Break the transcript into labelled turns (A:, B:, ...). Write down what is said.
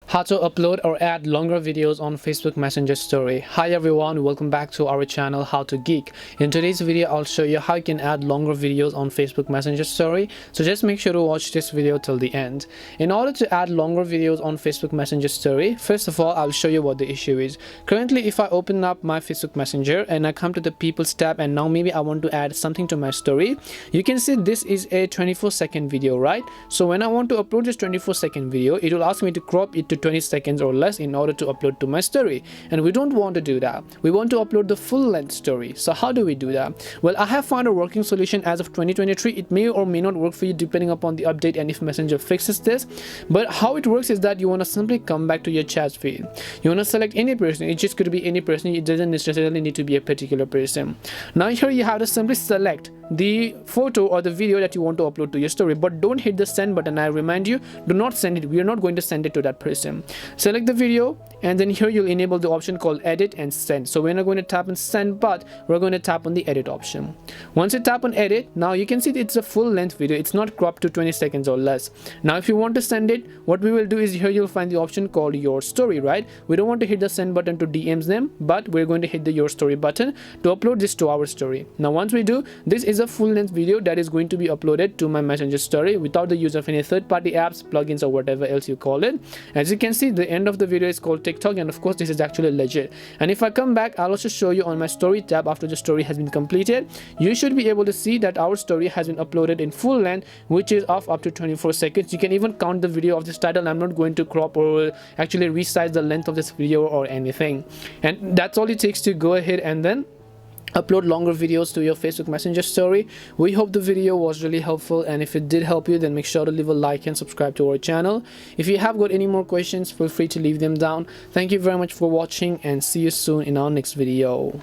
A: How to upload or add longer videos on Facebook Messenger story. Hi everyone, welcome back to our channel How to Geek. In today's video I'll show you how you can add longer videos on Facebook Messenger story, so just make sure to watch this video till the end. In order to add longer videos on Facebook Messenger story, first of all I'll show you what the issue is. Currently, if I open up my Facebook Messenger and I come to the People's tab, and now maybe I want to add something to my story, you can see this is a 24-second video, right? So when I want to upload this 24-second video, it will ask me to crop it to 20 seconds or less in order to upload to my story, and we don't want to do that. We want to upload the full length story. So how do we do that? Well, I have found a working solution as of 2023. It may or may not work for you depending upon the update and if Messenger fixes this, but how it works is that you want to simply come back to your chat feed. You want to select any person. It's just going to be any person. It doesn't necessarily need to be a particular person. Now here you have to simply select the photo or the video that you want to upload to your story, but don't hit the send button. I remind you, do not send it. We are not going to send it to that person. Select the video, and then here you'll enable the option called edit and send. So we're not going to tap on send, but we're going to tap on the edit option. Once you tap on edit, now you can see it's a full length video. It's not cropped to 20 seconds or less. Now if you want to send it, what we will do is here you'll find the option called your story, right? We don't want to hit the send button to DMs them, but we're going to hit the your story button to upload this to our story. Now once we do, this is a full length video that is going to be uploaded to my Messenger story without the use of any third-party apps, plugins, or whatever else you call it. As you can see, the end of the video is called TikTok, and of course this is actually legit. And if I come back, I'll also show you on my story tab after the story has been completed. You should be able to see that our story has been uploaded in full length, which is of up to 24 seconds. You can even count the video of this title. I'm not going to crop or actually resize the length of this video or anything, and that's all it takes to go ahead and then upload longer videos to your Facebook Messenger story. We hope the video was really helpful, and if it did help you, then make sure to leave a like and subscribe to our channel. If you have got any more questions, feel free to leave them down. Thank you very much for watching, and see you soon in our next video.